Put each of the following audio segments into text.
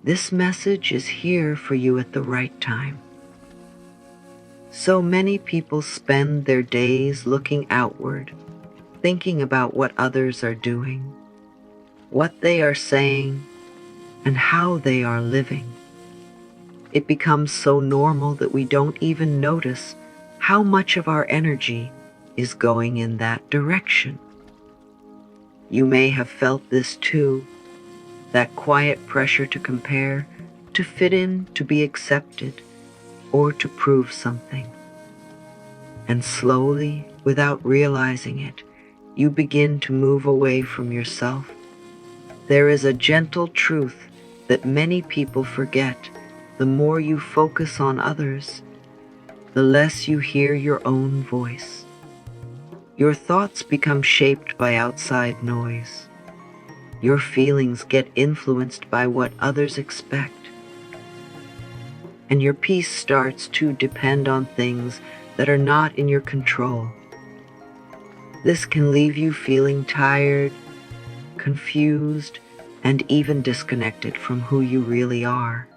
This message is here for you at the right time. So many people spend their days looking outward, thinking about what others are doing, what they are saying, and how they are living. It becomes so normal that we don't even notice how much of our energy is going in that direction. You may have felt this too, that quiet pressure to compare, to fit in, to be accepted, or to prove something. And slowly, without realizing it, you begin to move away from yourself. There is a gentle truth that many people forget. The more you focus on others, the less you hear your own voice. Your thoughts become shaped by outside noise. Your feelings get influenced by what others expect. And your peace starts to depend on things that are not in your control. This can leave you feeling tired, confused, and even disconnected from who you really are.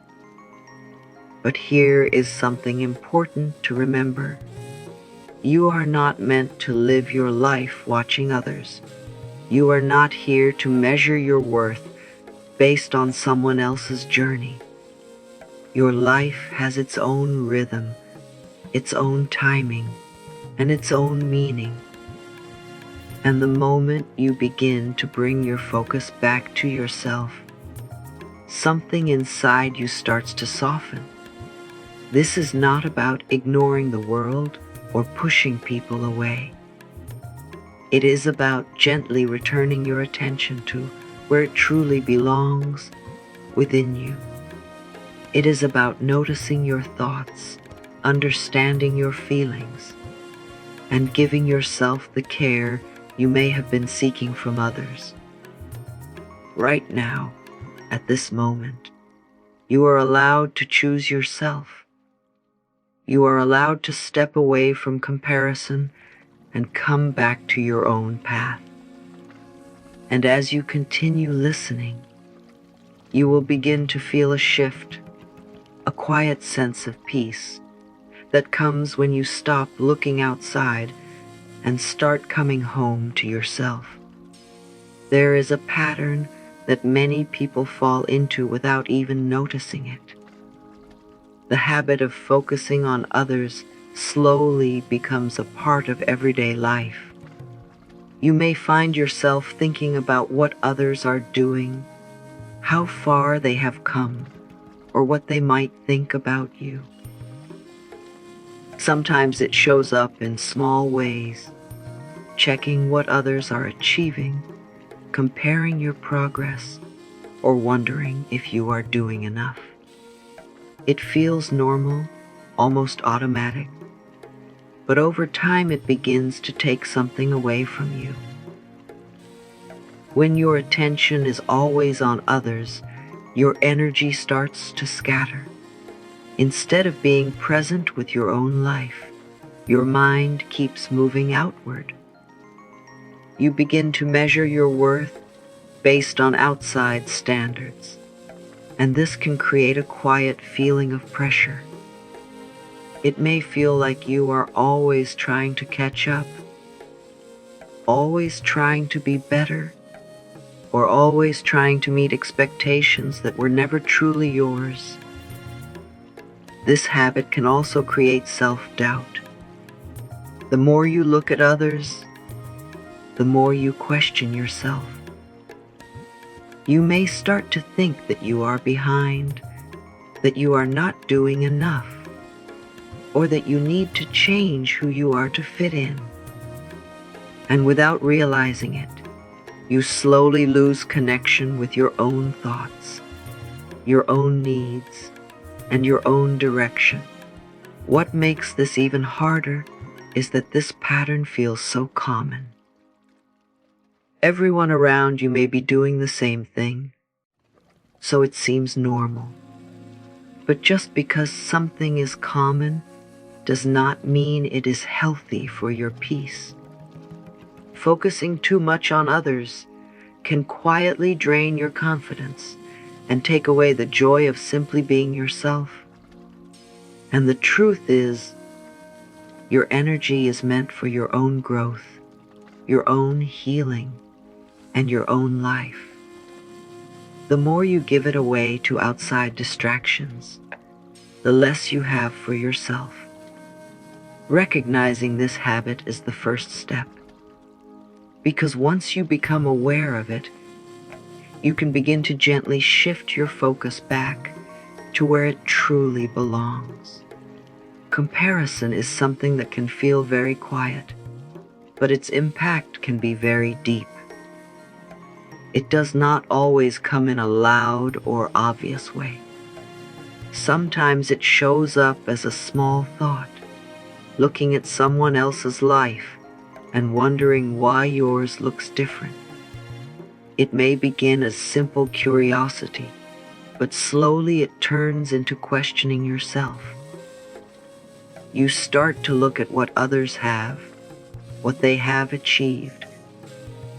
But here is something important to remember. You are not meant to live your life watching others. You are not here to measure your worth based on someone else's journey. Your life has its own rhythm, its own timing, and its own meaning. And the moment you begin to bring your focus back to yourself, something inside you starts to soften. This is not about ignoring the world or pushing people away. It is about gently returning your attention to where it truly belongs, within you. It is about noticing your thoughts, understanding your feelings, and giving yourself the care you may have been seeking from others. Right now, at this moment, you are allowed to choose yourself. You are allowed to step away from comparison and come back to your own path. And as you continue listening, you will begin to feel a shift, a quiet sense of peace that comes when you stop looking outside and start coming home to yourself. There is a pattern that many people fall into without even noticing it. The habit of focusing on others slowly becomes a part of everyday life. You may find yourself thinking about what others are doing, how far they have come, or what they might think about you. Sometimes it shows up in small ways, checking what others are achieving, comparing your progress, or wondering if you are doing enough. It feels normal, almost automatic, but over time it begins to take something away from you. When your attention is always on others, your energy starts to scatter. Instead of being present with your own life, your mind keeps moving outward. You begin to measure your worth based on outside standards, and this can create a quiet feeling of pressure. It may feel like you are always trying to catch up, always trying to be better, or always trying to meet expectations that were never truly yours. This habit can also create self-doubt. The more you look at others, the more you question yourself. You may start to think that you are behind, that you are not doing enough, or that you need to change who you are to fit in. And without realizing it, you slowly lose connection with your own thoughts, your own needs, and your own direction. What makes this even harder is that this pattern feels so common. Everyone around you may be doing the same thing, so it seems normal. But just because something is common does not mean it is healthy for your peace. Focusing too much on others can quietly drain your confidence and take away the joy of simply being yourself. And the truth is, your energy is meant for your own growth, your own healing, and your own life. The more you give it away to outside distractions, the less you have for yourself. Recognizing this habit is the first step, because once you become aware of it, you can begin to gently shift your focus back to where it truly belongs. Comparison is something that can feel very quiet, but its impact can be very deep. It does not always come in a loud or obvious way. Sometimes it shows up as a small thought, looking at someone else's life and wondering why yours looks different. It may begin as simple curiosity, but slowly it turns into questioning yourself. You start to look at what others have, what they have achieved,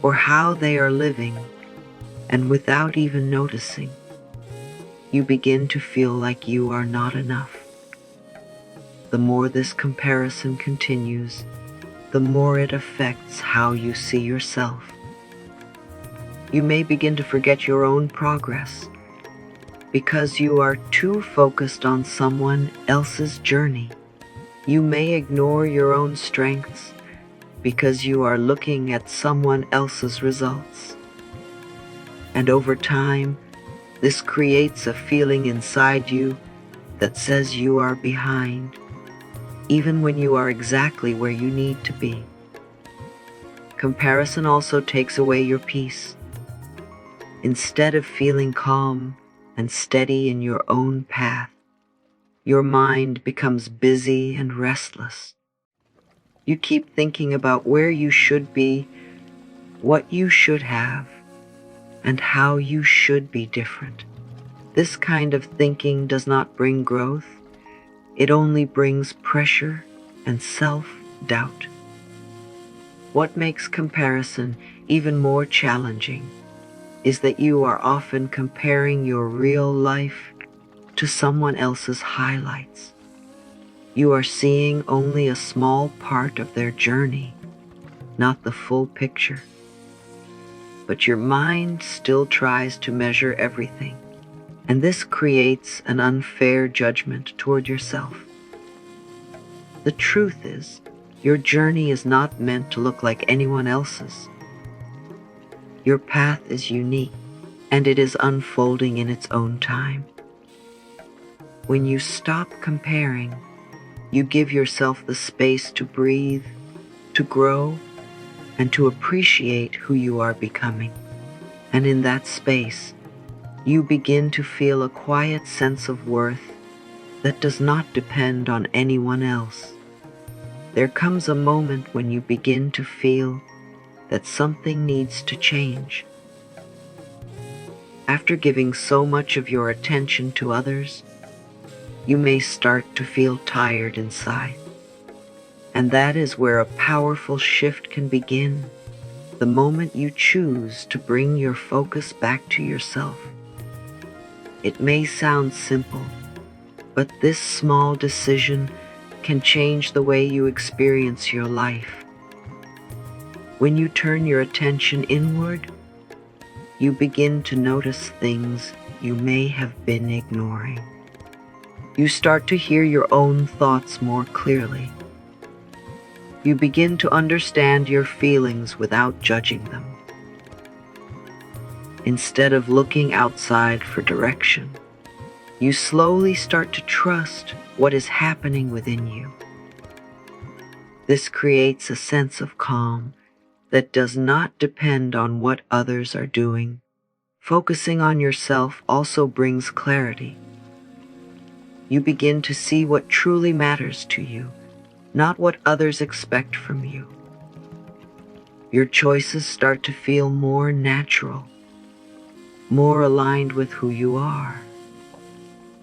or how they are living, and without even noticing, you begin to feel like you are not enough. The more this comparison continues, the more it affects how you see yourself. You may begin to forget your own progress because you are too focused on someone else's journey. You may ignore your own strengths because you are looking at someone else's results. And over time, this creates a feeling inside you that says you are behind, even when you are exactly where you need to be. Comparison also takes away your peace. Instead of feeling calm and steady in your own path, your mind becomes busy and restless. You keep thinking about where you should be, what you should have, and how you should be different. This kind of thinking does not bring growth. It only brings pressure and self-doubt. What makes comparison even more challenging is that you are often comparing your real life to someone else's highlights. You are seeing only a small part of their journey, not the full picture. But your mind still tries to measure everything, and this creates an unfair judgment toward yourself. The truth is, your journey is not meant to look like anyone else's. Your path is unique, and it is unfolding in its own time. When you stop comparing, you give yourself the space to breathe, to grow, and to appreciate who you are becoming. And in that space, you begin to feel a quiet sense of worth that does not depend on anyone else. There comes a moment when you begin to feel that something needs to change. After giving so much of your attention to others, you may start to feel tired inside. And that is where a powerful shift can begin, the moment you choose to bring your focus back to yourself. It may sound simple, but this small decision can change the way you experience your life. When you turn your attention inward, you begin to notice things you may have been ignoring. You start to hear your own thoughts more clearly. You begin to understand your feelings without judging them. Instead of looking outside for direction, you slowly start to trust what is happening within you. This creates a sense of calm that does not depend on what others are doing. Focusing on yourself also brings clarity. You begin to see what truly matters to you, not what others expect from you. Your choices start to feel more natural, more aligned with who you are.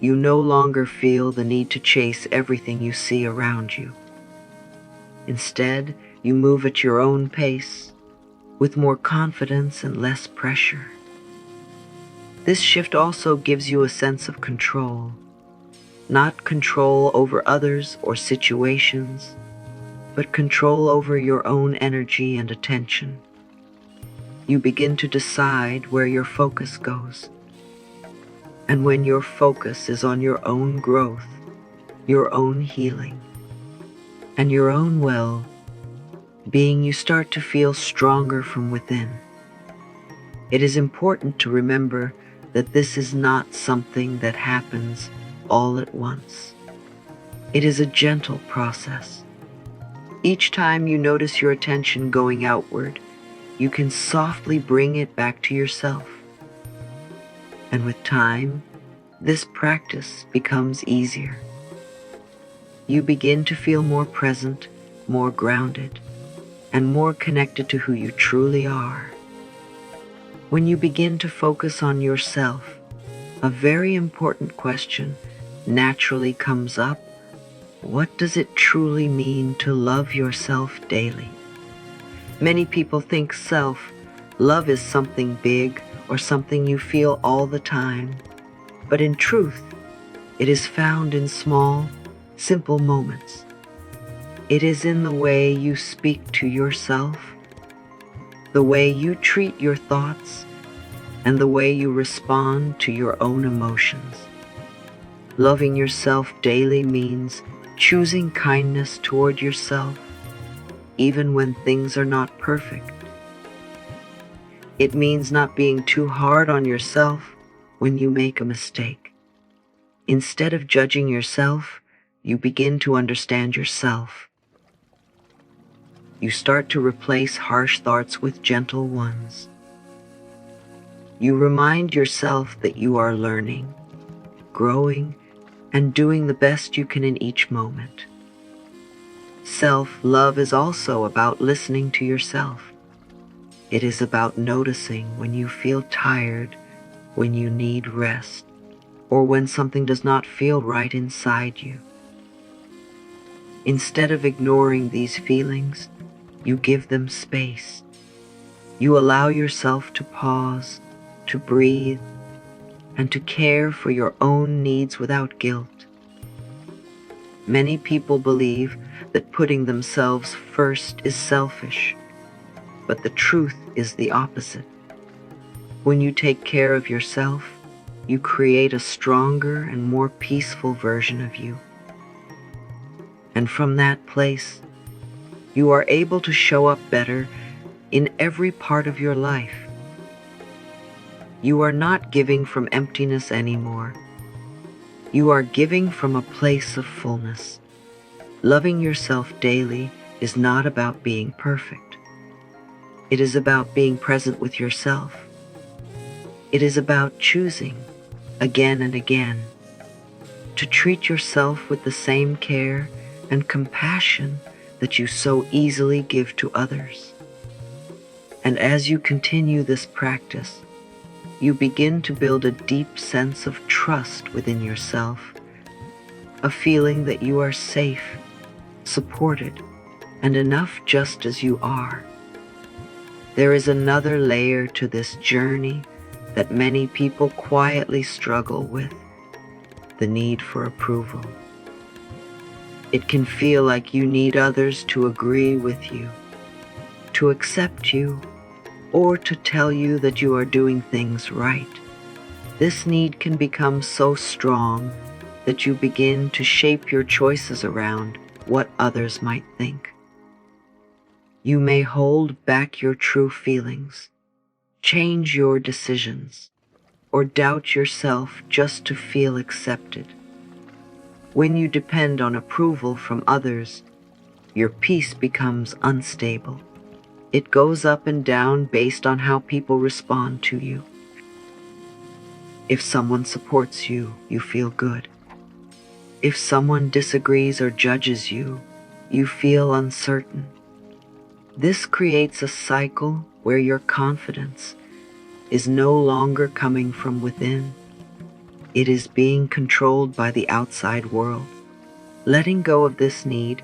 You no longer feel the need to chase everything you see around you. Instead, you move at your own pace, with more confidence and less pressure. This shift also gives you a sense of control, not control over others or situations, but control over your own energy and attention. You begin to decide where your focus goes. And when your focus is on your own growth, your own healing, and your own well-being, you start to feel stronger from within. It is important to remember that this is not something that happens all at once. It is a gentle process. Each time you notice your attention going outward, you can softly bring it back to yourself. And with time, this practice becomes easier. You begin to feel more present, more grounded, and more connected to who you truly are. When you begin to focus on yourself, a very important question naturally comes up. What does it truly mean to love yourself daily? Many people think self-love is something big or something you feel all the time, but in truth, it is found in small, simple moments. It is in the way you speak to yourself, the way you treat your thoughts, and the way you respond to your own emotions. Loving yourself daily means choosing kindness toward yourself, even when things are not perfect. It means not being too hard on yourself when you make a mistake. Instead of judging yourself, you begin to understand yourself. You start to replace harsh thoughts with gentle ones. You remind yourself that you are learning, growing, and doing the best you can in each moment. Self-love is also about listening to yourself. It is about noticing when you feel tired, when you need rest, or when something does not feel right inside you. Instead of ignoring these feelings, you give them space. You allow yourself to pause, to breathe, and to care for your own needs without guilt. Many people believe that putting themselves first is selfish, but the truth is the opposite. When you take care of yourself, you create a stronger and more peaceful version of you. And from that place, you are able to show up better in every part of your life. You are not giving from emptiness anymore. You are giving from a place of fullness. Loving yourself daily is not about being perfect. It is about being present with yourself. It is about choosing, again and again, to treat yourself with the same care and compassion that you so easily give to others. And as you continue this practice, you begin to build a deep sense of trust within yourself, a feeling that you are safe, supported, and enough just as you are. There is another layer to this journey that many people quietly struggle with: the need for approval. It can feel like you need others to agree with you, to accept you, or to tell you that you are doing things right. This need can become so strong that you begin to shape your choices around what others might think. You may hold back your true feelings, change your decisions, or doubt yourself just to feel accepted. When you depend on approval from others, your peace becomes unstable. It goes up and down based on how people respond to you. If someone supports you, you feel good. If someone disagrees or judges you, you feel uncertain. This creates a cycle where your confidence is no longer coming from within. It is being controlled by the outside world. Letting go of this need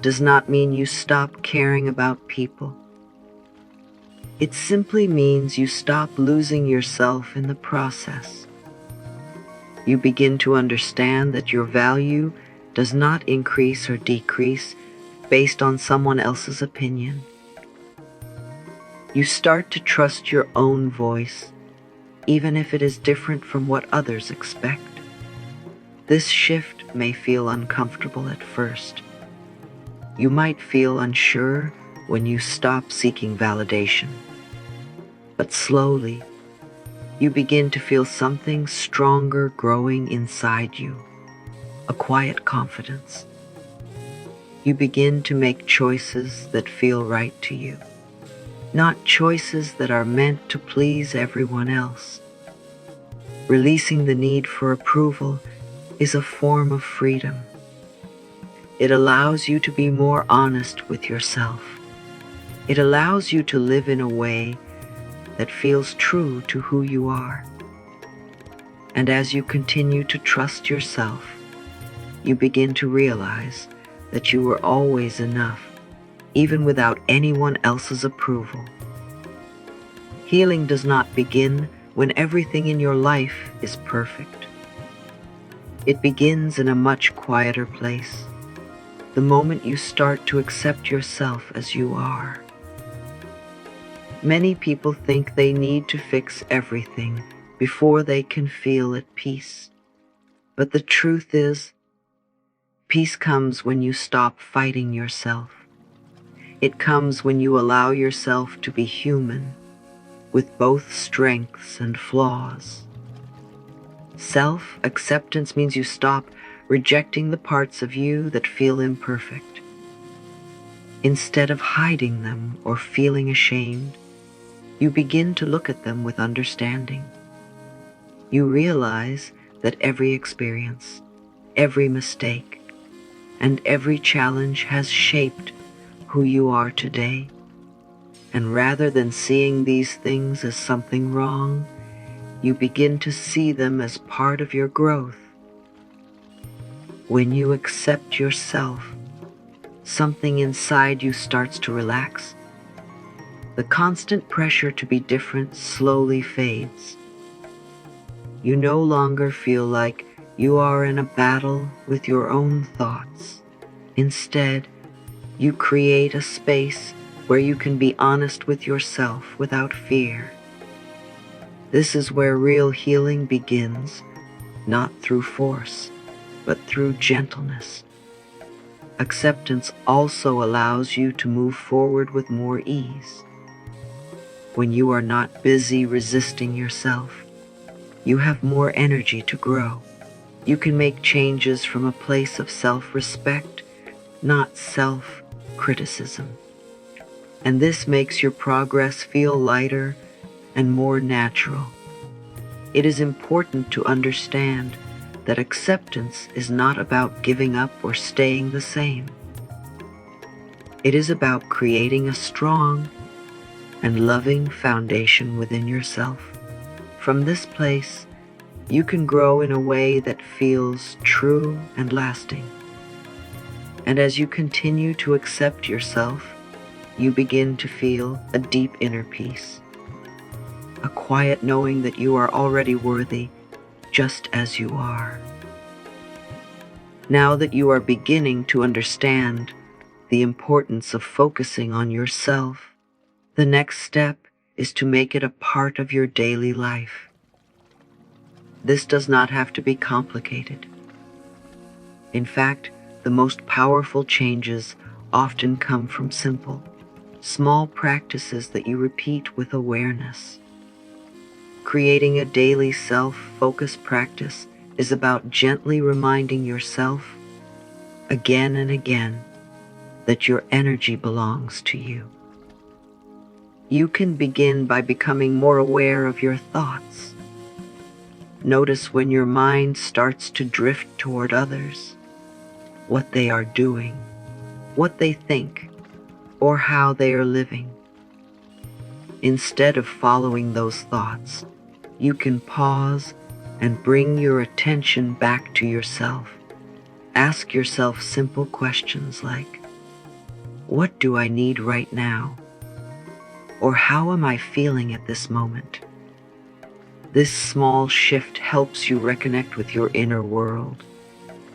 does not mean you stop caring about people. It simply means you stop losing yourself in the process. You begin to understand that your value does not increase or decrease based on someone else's opinion. You start to trust your own voice, even if it is different from what others expect. This shift may feel uncomfortable at first. You might feel unsure when you stop seeking validation. But slowly, you begin to feel something stronger growing inside you, a quiet confidence. You begin to make choices that feel right to you, not choices that are meant to please everyone else. Releasing the need for approval is a form of freedom. It allows you to be more honest with yourself. It allows you to live in a way that feels true to who you are. And as you continue to trust yourself, you begin to realize that you were always enough, even without anyone else's approval. Healing does not begin when everything in your life is perfect. It begins in a much quieter place, the moment you start to accept yourself as you are. Many people think they need to fix everything before they can feel at peace. But the truth is, peace comes when you stop fighting yourself. It comes when you allow yourself to be human, with both strengths and flaws. Self-acceptance means you stop rejecting the parts of you that feel imperfect. Instead of hiding them or feeling ashamed, you begin to look at them with understanding. You realize that every experience, every mistake, and every challenge has shaped who you are today. And rather than seeing these things as something wrong, you begin to see them as part of your growth. When you accept yourself, something inside you starts to relax. The constant pressure to be different slowly fades. You no longer feel like you are in a battle with your own thoughts. Instead, you create a space where you can be honest with yourself without fear. This is where real healing begins, not through force, but through gentleness. Acceptance also allows you to move forward with more ease. When you are not busy resisting yourself, you have more energy to grow. You can make changes from a place of self-respect, not self-criticism. And this makes your progress feel lighter and more natural. It is important to understand that acceptance is not about giving up or staying the same. It is about creating a strong and loving foundation within yourself. From this place, you can grow in a way that feels true and lasting. And as you continue to accept yourself, you begin to feel a deep inner peace, a quiet knowing that you are already worthy just as you are. Now that you are beginning to understand the importance of focusing on yourself, the next step is to make it a part of your daily life. This does not have to be complicated. In fact, the most powerful changes often come from simple, small practices that you repeat with awareness. Creating a daily self-focused practice is about gently reminding yourself again and again that your energy belongs to you. You can begin by becoming more aware of your thoughts. Notice when your mind starts to drift toward others, what they are doing, what they think, or how they are living. Instead of following those thoughts, you can pause and bring your attention back to yourself. Ask yourself simple questions like, what do I need right now? Or how am I feeling at this moment? This small shift helps you reconnect with your inner world.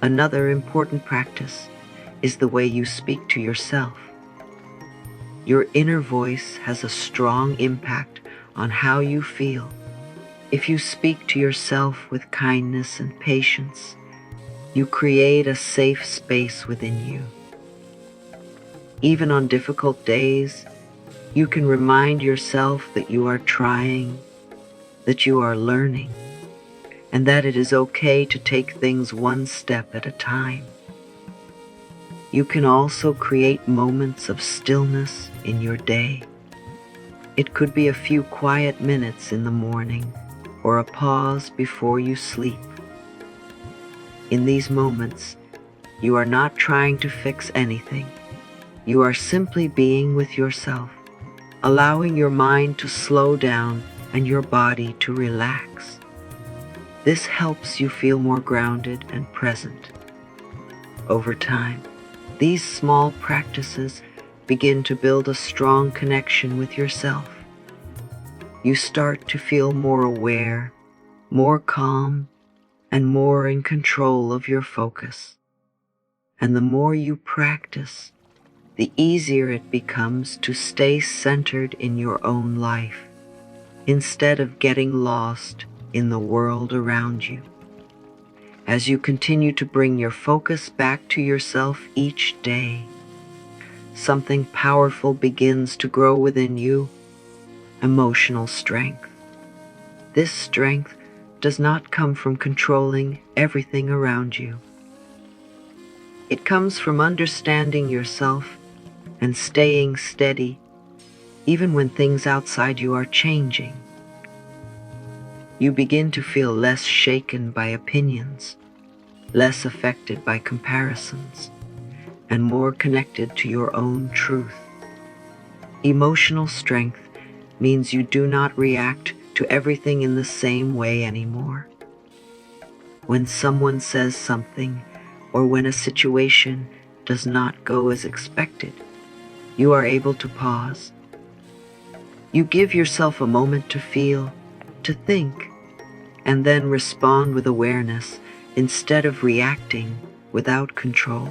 Another important practice is the way you speak to yourself. Your inner voice has a strong impact on how you feel. If you speak to yourself with kindness and patience, you create a safe space within you. Even on difficult days, you can remind yourself that you are trying, that you are learning, and that it is okay to take things one step at a time. You can also create moments of stillness in your day. It could be a few quiet minutes in the morning or a pause before you sleep. In these moments, you are not trying to fix anything. You are simply being with yourself, allowing your mind to slow down and your body to relax. This helps you feel more grounded and present. Over time, these small practices begin to build a strong connection with yourself. You start to feel more aware, more calm, and more in control of your focus. And the more you practice, the easier it becomes to stay centered in your own life, instead of getting lost in the world around you. As you continue to bring your focus back to yourself each day, something powerful begins to grow within you: emotional strength. This strength does not come from controlling everything around you. It comes from understanding yourself and staying steady even when things outside you are changing. You begin to feel less shaken by opinions, less affected by comparisons, and more connected to your own truth. Emotional strength means you do not react to everything in the same way anymore. When someone says something, or when a situation does not go as expected, you are able to pause. You give yourself a moment to feel, to think, and then respond with awareness instead of reacting without control.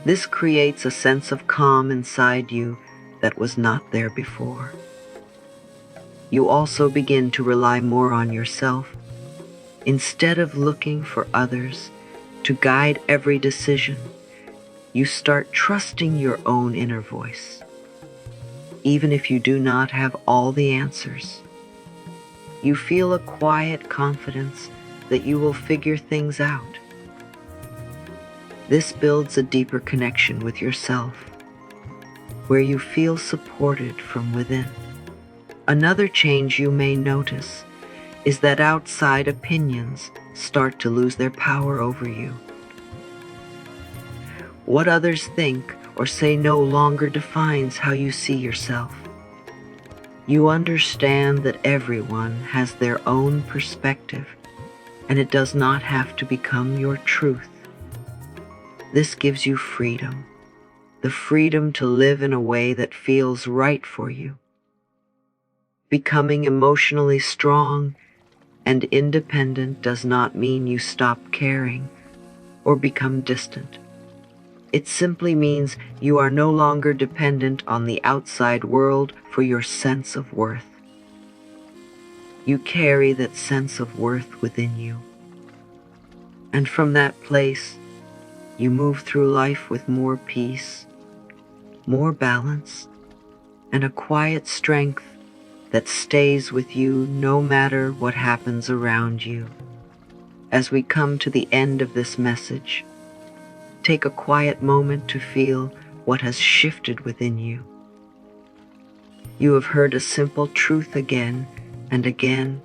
This creates a sense of calm inside you that was not there before. You also begin to rely more on yourself. Instead of looking for others to guide every decision, you start trusting your own inner voice. Even if you do not have all the answers, you feel a quiet confidence that you will figure things out. This builds a deeper connection with yourself, where you feel supported from within. Another change you may notice is that outside opinions start to lose their power over you. What others think or say no longer defines how you see yourself. You understand that everyone has their own perspective, and it does not have to become your truth. This gives you freedom, the freedom to live in a way that feels right for you. Becoming emotionally strong and independent does not mean you stop caring or become distant. It simply means you are no longer dependent on the outside world for your sense of worth. You carry that sense of worth within you. And from that place, you move through life with more peace, more balance, and a quiet strength that stays with you no matter what happens around you. As we come to the end of this message, take a quiet moment to feel what has shifted within you. You have heard a simple truth again and again.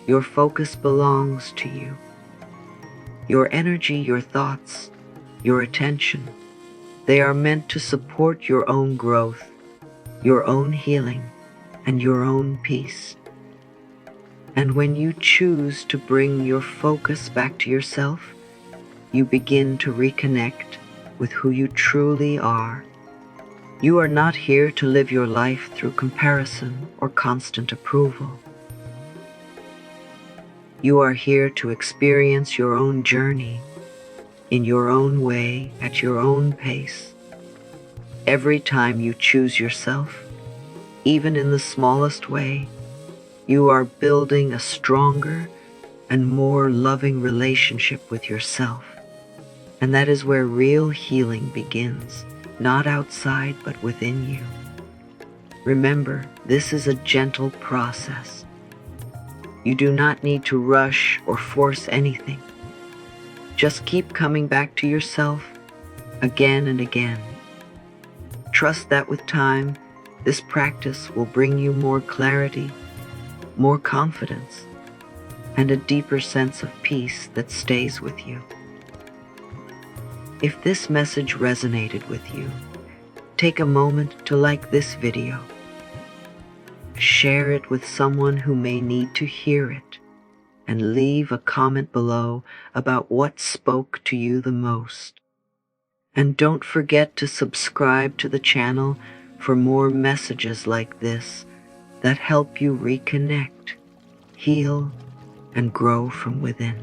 Your focus belongs to you. Your energy, your thoughts, your attention, they are meant to support your own growth, your own healing, and your own peace. And when you choose to bring your focus back to yourself, you begin to reconnect with who you truly are. You are not here to live your life through comparison or constant approval. You are here to experience your own journey in your own way, at your own pace. Every time you choose yourself, even in the smallest way, you are building a stronger and more loving relationship with yourself. And that is where real healing begins, not outside, but within you. Remember, this is a gentle process. You do not need to rush or force anything. Just keep coming back to yourself again and again. Trust that with time, this practice will bring you more clarity, more confidence, and a deeper sense of peace that stays with you. If this message resonated with you, take a moment to like this video. Share it with someone who may need to hear it, and leave a comment below about what spoke to you the most. And don't forget to subscribe to the channel for more messages like this that help you reconnect, heal, and grow from within.